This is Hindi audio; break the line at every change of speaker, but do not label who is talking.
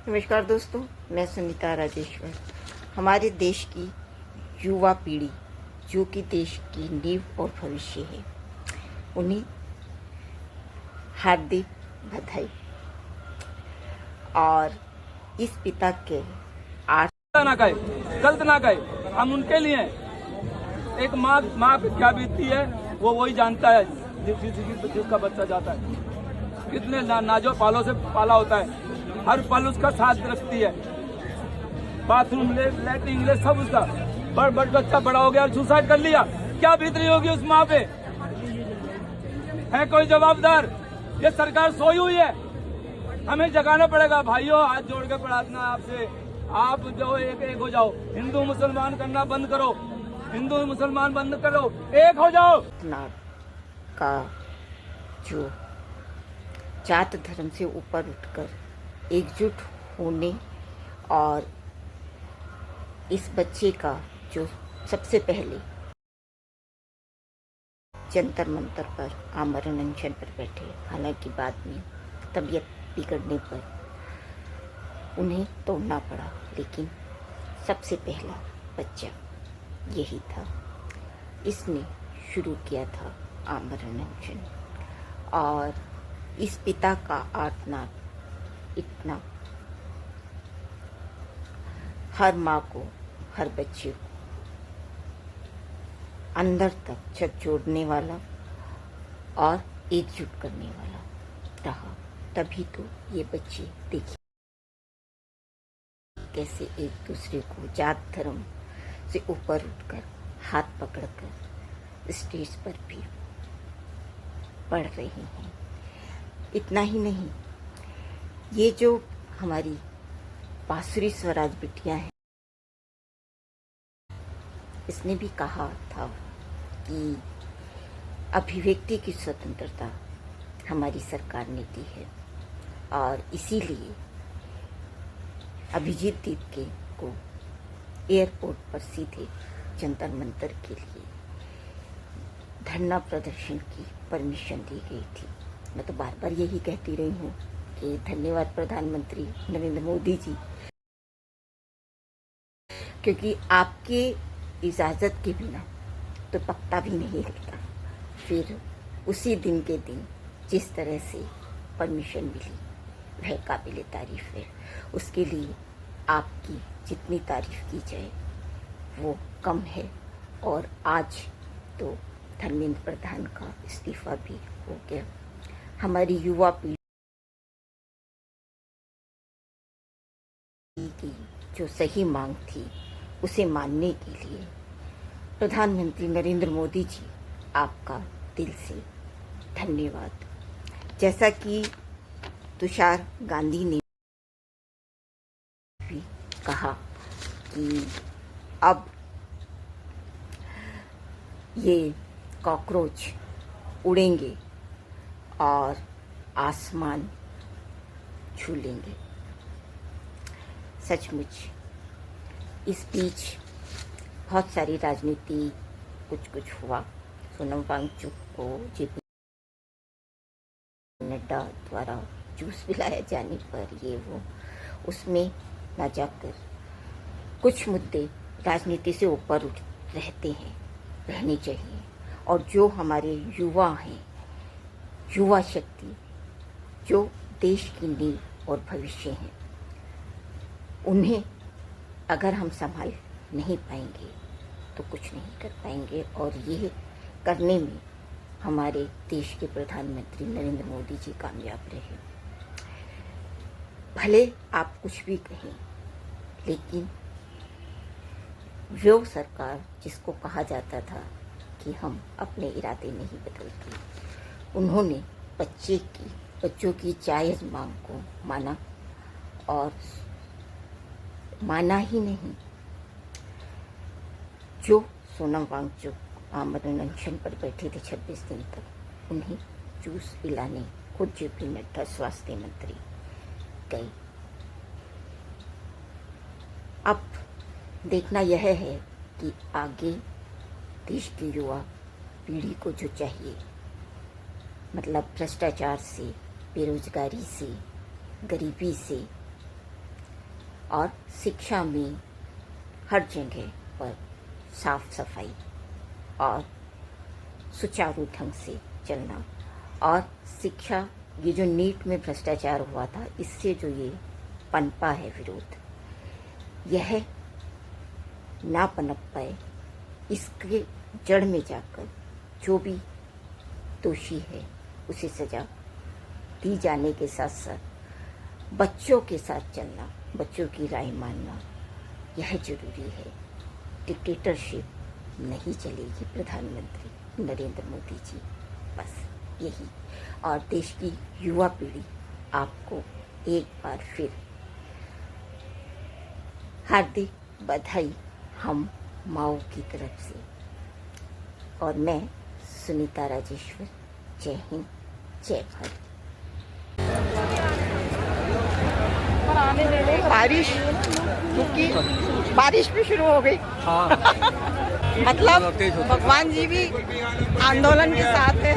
नमस्कार दोस्तों, मैं सुनीता राजेश्वर। हमारे देश की युवा पीढ़ी जो कि देश की नींव और भविष्य है, उन्हें हार्दिक बधाई। और इस पिता के आठ
ना कहे, गलत ना कहे, हम उनके लिए एक माँ पे क्या बीतती है वो वही जानता है। जिसका बच्चा जाता है कितने नाजो पालों से पाला होता है, हर पल उसका साथ रखती है। बाथरूम लेटरिन इंग्लिश सब उसका। बच्चा बड़ा हो गया और सुसाइड कर लिया, क्या बीत रही होगी उस माँ पे? है कोई जवाबदार? ये सरकार सोई हुई है, हमें जगाना पड़ेगा। भाइयों, हाथ जोड़ के प्रार्थना आपसे, आप जो एक हो जाओ। हिंदू मुसलमान करना बंद करो, हिंदू मुसलमान बंद करो, एक हो जाओ।
का जो जात धर्म से ऊपर उठकर एकजुट होने और इस बच्चे का जो सबसे पहले जंतर मंतर पर आमरण अनशन पर बैठे, हालांकि बाद में तबीयत बिगड़ने पर उन्हें तोड़ना पड़ा, लेकिन सबसे पहला बच्चा यही था। इसने शुरू किया था आमरण अनशन। और इस पिता का आर्तनाद इतना हर माँ को, हर बच्चे को अंदर तक झकझोरने वाला और एकजुट करने वाला रहा। तभी तो ये बच्चे देखिए कैसे एक दूसरे को जात धर्म से ऊपर उठकर हाथ पकड़कर स्टेज पर भी पढ़ रहे हैं। इतना ही नहीं, ये जो हमारी बांसुरी स्वराज बिटिया है, इसने भी कहा था कि अभिव्यक्ति की स्वतंत्रता हमारी सरकार ने दी है, और इसीलिए अभिजीत दीपके को एयरपोर्ट पर सीधे जंतर मंतर के लिए धरना प्रदर्शन की परमिशन दी गई थी। मैं तो बार बार यही कहती रही हूँ कि धन्यवाद प्रधानमंत्री नरेंद्र मोदी जी, क्योंकि आपके इजाज़त के बिना तो पत्ता भी नहीं हिलता। फिर उसी दिन के दिन जिस तरह से परमिशन मिली वह काबिल तारीफ़ है। उसके लिए आपकी जितनी तारीफ़ की जाए वो कम है। और आज तो धर्मेंद्र प्रधान का इस्तीफा भी हो गया। हमारी युवा पीढ़ी की जो सही मांग थी उसे मानने के लिए प्रधानमंत्री नरेंद्र मोदी जी, आपका दिल से धन्यवाद। जैसा कि तुषार गांधी ने भी कहा कि अब ये कॉकरोच उड़ेंगे और आसमान छू लेंगे। सचमुच इस बीच बहुत सारी राजनीति कुछ हुआ। सोनम वांगचुक को जेपी नड्डा द्वारा जूस पिलाए जाने पर ये वो, उसमें न जाकर कुछ मुद्दे राजनीति से ऊपर उठ रहते हैं, रहने चाहिए। और जो हमारे युवा हैं, युवा शक्ति जो देश की नींव और भविष्य हैं, उन्हें अगर हम संभाल नहीं पाएंगे तो कुछ नहीं कर पाएंगे। और ये करने में हमारे देश के प्रधानमंत्री नरेंद्र मोदी जी कामयाब रहे। भले आप कुछ भी कहें, लेकिन वो सरकार जिसको कहा जाता था कि हम अपने इरादे नहीं बदलते, उन्होंने बच्चों की जायज़ मांग को माना। और माना ही नहीं, जो सोनम वांगचुक आमरण अनशन पर बैठे थे 26 दिन तक, उन्हें जूस पिलाने खुद जेपी नड्डा स्वास्थ्य मंत्री गए। अब देखना यह है कि आगे देश की युवा पीढ़ी को जो चाहिए, मतलब भ्रष्टाचार से, बेरोजगारी से, गरीबी से और शिक्षा में हर जगह पर साफ सफाई और सुचारू ढंग से चलना। और शिक्षा, ये जो नीट में भ्रष्टाचार हुआ था, इससे जो ये पनपा है विरोध, यह ना पनप पाए, इसके जड़ में जाकर जो भी दोषी है उसे सजा दी जाने के साथ साथ बच्चों के साथ चलना, बच्चों की राय मानना, यह जरूरी है। डिक्टेटरशिप नहीं चलेगी प्रधानमंत्री नरेंद्र मोदी जी, बस यही। और देश की युवा पीढ़ी आपको एक बार फिर हार्दिक बधाई हम माओ की तरफ से। और मैं सुनीता राजेश्वर, जय हिंद, जय भारत।
बारिश रुकी, बारिश भी शुरू हो गई। मतलब भगवान जी भी आंदोलन के साथ है।